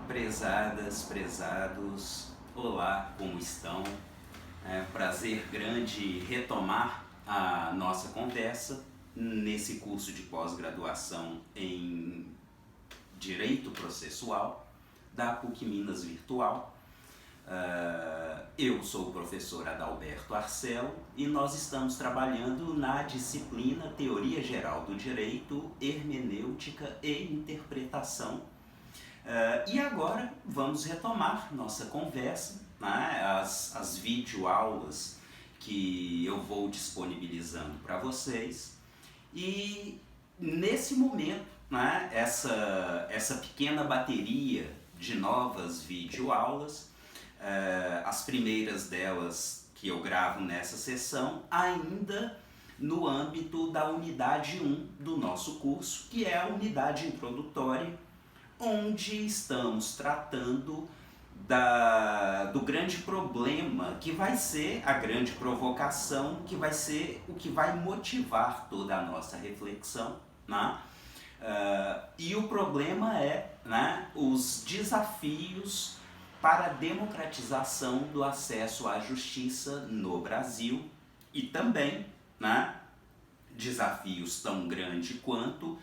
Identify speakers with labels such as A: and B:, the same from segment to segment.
A: Prezadas, prezados, olá, como estão? É um prazer grande retomar a nossa conversa nesse curso de pós-graduação em Direito Processual da PUC Minas Virtual. Eu sou o professor Adalberto Arcelo e nós estamos trabalhando na disciplina Teoria Geral do Direito, Hermenêutica e Interpretação. E agora vamos retomar nossa conversa, né? As videoaulas que eu vou disponibilizando para vocês. E nesse momento, né, essa pequena bateria de novas videoaulas, as primeiras delas que eu gravo nessa sessão, ainda no âmbito da unidade 1 do nosso curso, que é a unidade introdutória, onde estamos tratando do grande problema que vai ser a grande provocação, que vai ser o que vai motivar toda a nossa reflexão, né? E o problema é, né, os desafios para a democratização do acesso à justiça no Brasil e também, né, desafios tão grandes quanto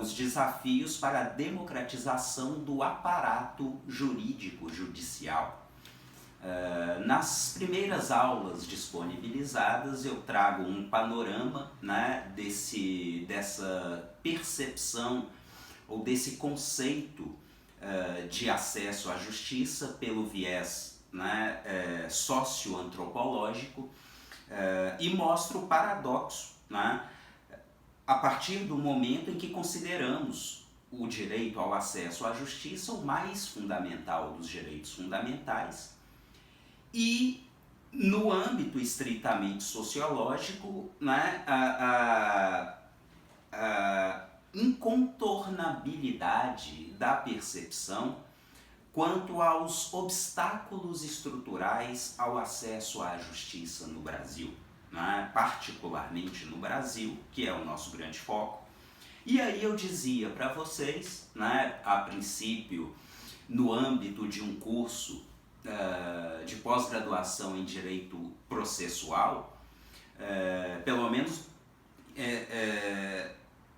A: os desafios para a democratização do aparato jurídico judicial. Nas primeiras aulas disponibilizadas eu trago um panorama, né, dessa percepção ou desse conceito de acesso à justiça pelo viés, né, socioantropológico, e mostro o paradoxo, né, a partir do momento em que consideramos o direito ao acesso à justiça o mais fundamental dos direitos fundamentais, e no âmbito estritamente sociológico, né, a incontornabilidade da percepção quanto aos obstáculos estruturais ao acesso à justiça no Brasil, né, particularmente no Brasil, que é o nosso grande foco. E aí eu dizia para vocês, né, a princípio, no âmbito de um curso de pós-graduação em Direito Processual, pelo menos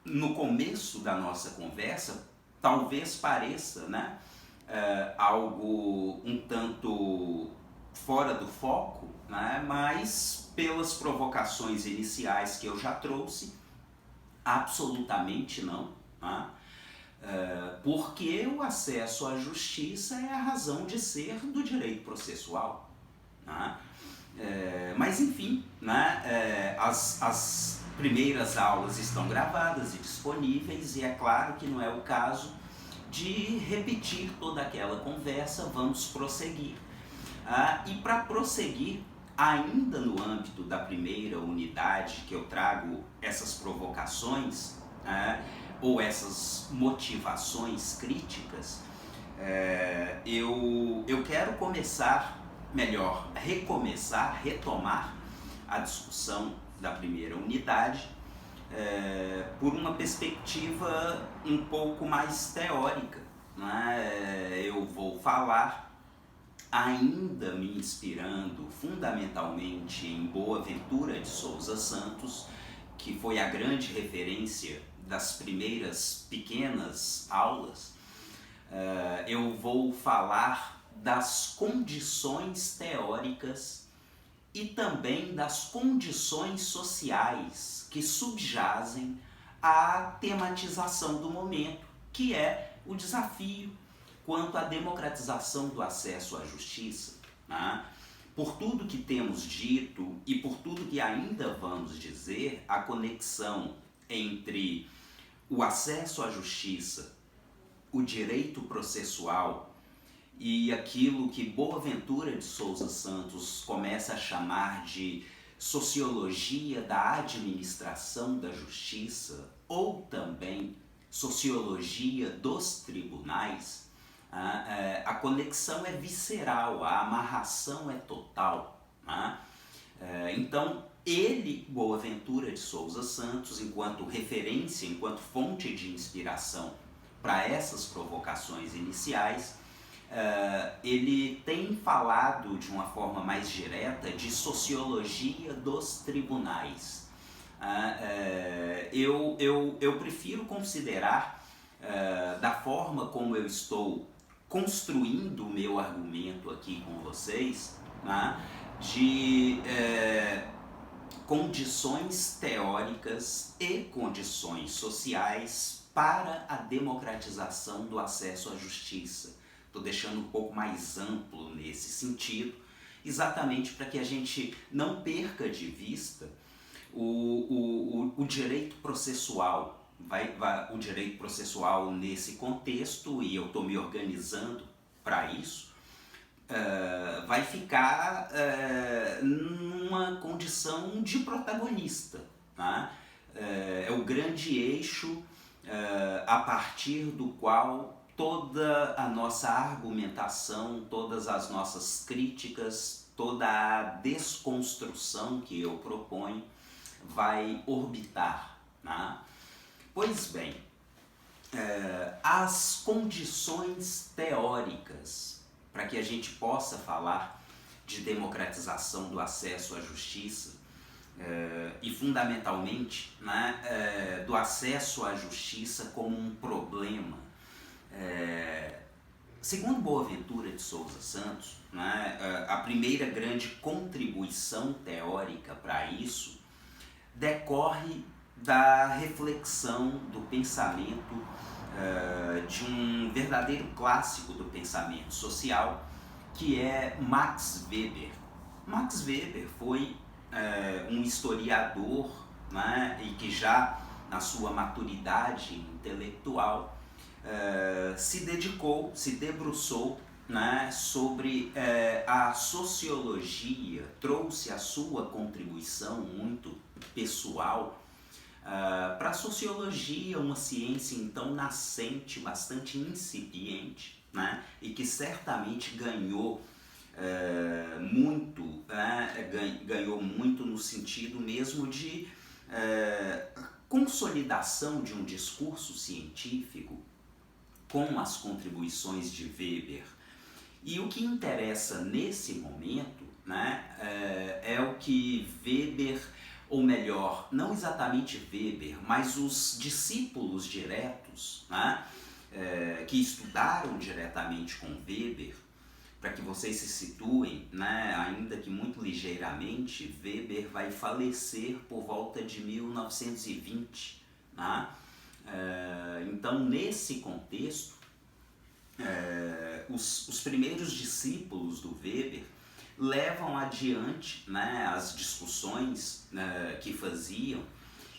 A: no começo da nossa conversa, talvez pareça, né, algo um tanto fora do foco, né, mas pelas provocações iniciais que eu já trouxe, absolutamente não, né? Porque o acesso à justiça é a razão de ser do direito processual, né? Mas enfim, né, as primeiras aulas estão gravadas e disponíveis, e é claro que não é o caso de repetir toda aquela conversa. Vamos prosseguir. E para prosseguir, ainda no âmbito da primeira unidade, que eu trago essas provocações, ou essas motivações críticas, eu quero retomar a discussão da primeira unidade por uma perspectiva um pouco mais teórica, né? Eu vou falar, ainda me inspirando fundamentalmente em Boaventura de Souza Santos, que foi a grande referência das primeiras pequenas aulas. Eu vou falar das condições teóricas e também das condições sociais que subjazem à tematização do momento, que é o desafio quanto à democratização do acesso à justiça, né? Por tudo que temos dito e por tudo que ainda vamos dizer, a conexão entre o acesso à justiça, o direito processual e aquilo que Boaventura de Souza Santos começa a chamar de sociologia da administração da justiça, ou também sociologia dos tribunais, a conexão é visceral, a amarração é total, né? Então, Boaventura de Souza Santos, enquanto referência, enquanto fonte de inspiração para essas provocações iniciais, ele tem falado de uma forma mais direta de sociologia dos tribunais. Eu prefiro considerar, da forma como eu estou construindo o meu argumento aqui com vocês, de condições teóricas e condições sociais para a democratização do acesso à justiça. Estou deixando um pouco mais amplo nesse sentido, exatamente para que a gente não perca de vista o direito processual. O direito processual nesse contexto, e eu estou me organizando para isso, vai ficar numa condição de protagonista. Tá? É o grande eixo a partir do qual toda a nossa argumentação, todas as nossas críticas, toda a desconstrução que eu proponho vai orbitar. Tá? Pois bem, as condições teóricas para que a gente possa falar de democratização do acesso à justiça e fundamentalmente, do acesso à justiça como um problema. Segundo Boaventura de Souza Santos, a primeira grande contribuição teórica para isso decorre da reflexão do pensamento de um verdadeiro clássico do pensamento social, que é Max Weber. Max Weber foi um historiador, e que já na sua maturidade intelectual se dedicou, se debruçou sobre a sociologia, trouxe a sua contribuição muito pessoal para a sociologia, uma ciência então nascente, bastante incipiente, e que certamente ganhou muito, ganhou muito no sentido mesmo de consolidação de um discurso científico com as contribuições de Weber. E o que interessa nesse momento é o que Weber, ou melhor, não exatamente Weber, mas os discípulos diretos, que estudaram diretamente com Weber, para que vocês se situem, ainda que muito ligeiramente, Weber vai falecer por volta de 1920. Então, nesse contexto, os primeiros discípulos do Weber levam adiante as discussões que faziam,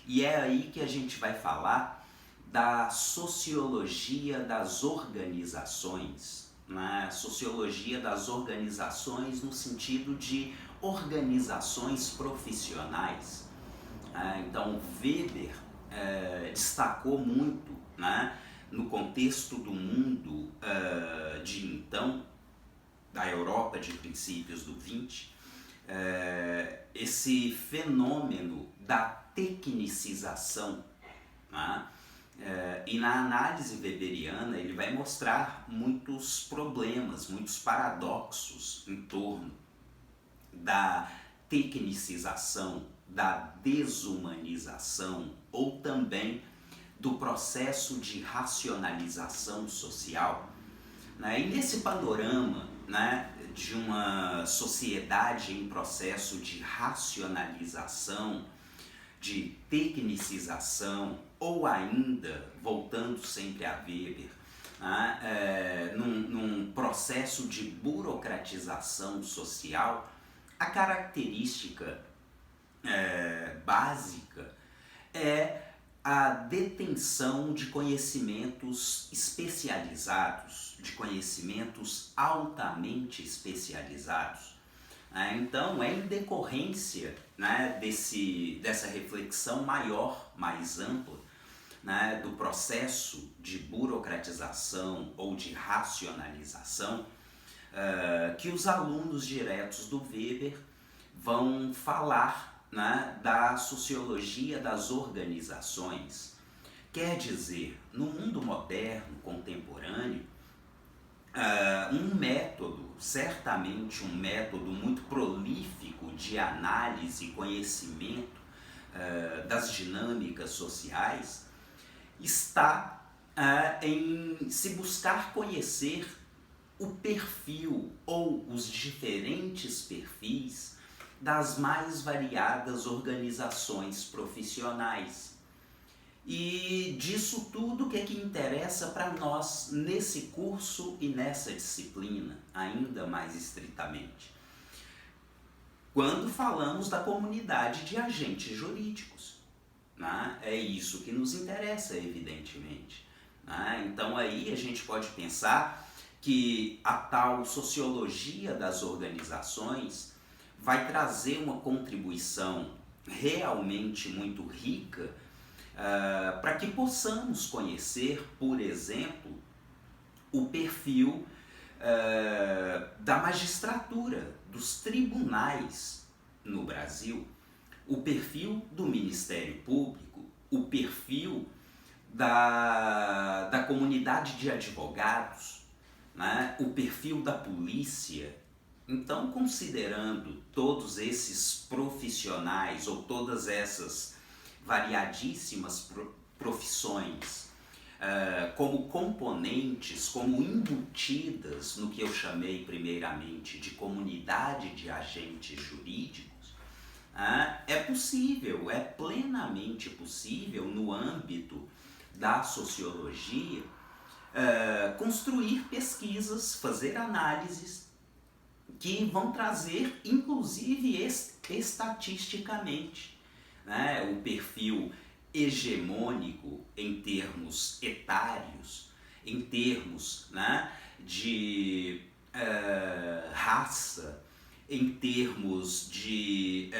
A: e é aí que a gente vai falar da sociologia das organizações, sociologia das organizações no sentido de organizações profissionais. Então, Weber destacou muito no contexto do mundo de então, da Europa de princípios do 20, esse fenômeno da tecnicização. E na análise weberiana ele vai mostrar muitos problemas, muitos paradoxos em torno da tecnicização, da desumanização ou também do processo de racionalização social. E nesse panorama de uma sociedade em processo de racionalização, de tecnicização, ou ainda, voltando sempre a Weber, num processo de burocratização social, a característica básica é a detenção de conhecimentos especializados, de conhecimentos altamente especializados. Então, é em decorrência dessa reflexão maior, mais ampla, do processo de burocratização ou de racionalização, que os alunos diretos do Weber vão falar da sociologia das organizações, Quer dizer, no mundo moderno, contemporâneo, um método, certamente um método muito prolífico de análise e conhecimento das dinâmicas sociais, está em se buscar conhecer o perfil ou os diferentes perfis das mais variadas organizações profissionais. E disso tudo, o que é que interessa para nós nesse curso e nessa disciplina, ainda mais estritamente? Quando falamos da comunidade de agentes jurídicos, né? É isso que nos interessa, evidentemente. Né? Então aí a gente pode pensar que a tal sociologia das organizações vai trazer uma contribuição realmente muito rica para que possamos conhecer, por exemplo, o perfil da magistratura, dos tribunais no Brasil, o perfil do Ministério Público, o perfil da comunidade de advogados, né? O perfil da polícia. Então, considerando todos esses profissionais ou todas essas variadíssimas profissões como componentes, como embutidas no que eu chamei primeiramente de comunidade de agentes jurídicos, é possível, é plenamente possível no âmbito da sociologia construir pesquisas, fazer análises que vão trazer, inclusive estatisticamente, né, o perfil hegemônico em termos etários, em termos, né, de raça, em termos de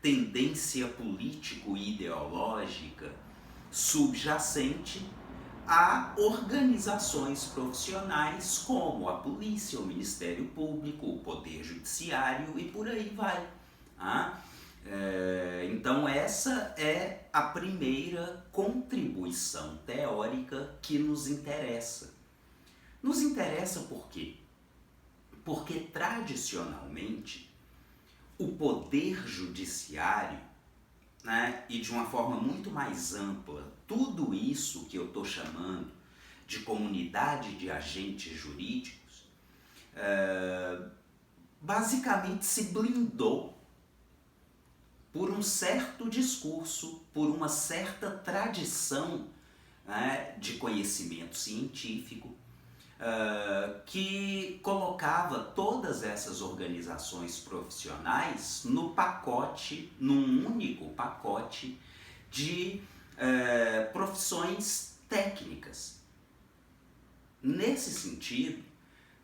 A: tendência político-ideológica subjacente a organizações profissionais como a polícia, o Ministério Público, o Poder Judiciário e por aí vai. Então essa é a primeira contribuição teórica que nos interessa. Nos interessa por quê? Porque tradicionalmente o Poder Judiciário, né, e de uma forma muito mais ampla, tudo isso que eu estou chamando de comunidade de agentes jurídicos, basicamente se blindou por um certo discurso, por uma certa tradição, né, de conhecimento científico, que colocava todas essas organizações profissionais no pacote, num único pacote de profissões técnicas. Nesse sentido,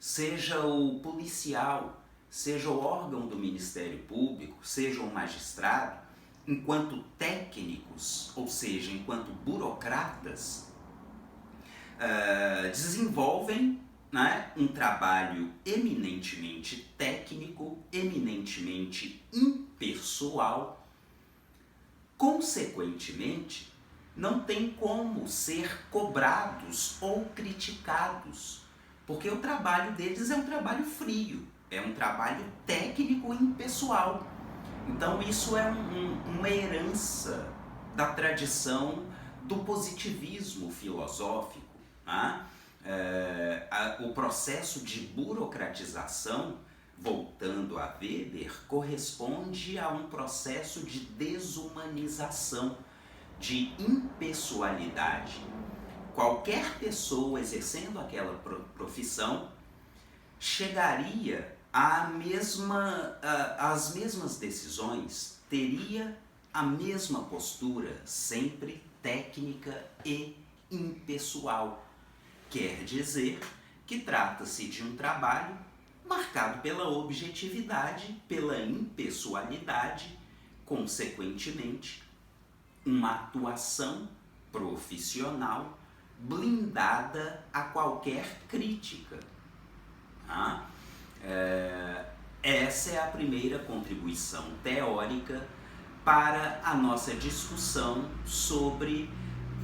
A: seja o policial, seja o órgão do Ministério Público, seja o magistrado, enquanto técnicos, ou seja, enquanto burocratas, desenvolvem, né, um trabalho eminentemente técnico, eminentemente impessoal. Consequentemente, não tem como ser cobrados ou criticados, porque o trabalho deles é um trabalho frio, é um trabalho técnico e impessoal. Então isso é uma herança da tradição do positivismo filosófico. O processo de burocratização, voltando a Weber, corresponde a um processo de desumanização, de impessoalidade. Qualquer pessoa exercendo aquela profissão chegaria às mesmas decisões, teria a mesma postura, sempre técnica e impessoal. Quer dizer que trata-se de um trabalho marcado pela objetividade, pela impessoalidade, consequentemente, uma atuação profissional blindada a qualquer crítica. Essa é a primeira contribuição teórica para a nossa discussão sobre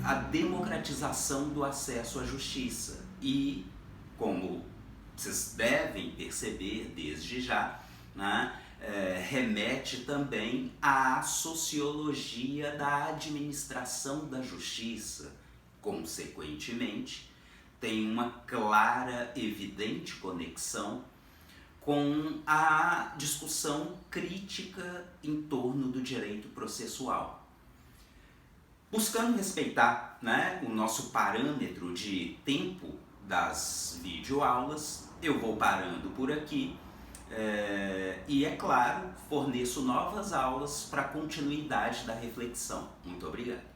A: a democratização do acesso à justiça e, como vocês devem perceber desde já, né, remete também à sociologia da administração da justiça. Consequentemente, tem uma clara, evidente conexão com a discussão crítica em torno do direito processual. Buscando respeitar, né, o nosso parâmetro de tempo das videoaulas, eu vou parando por aqui e, é claro, forneço novas aulas para continuidade da reflexão. Muito obrigado.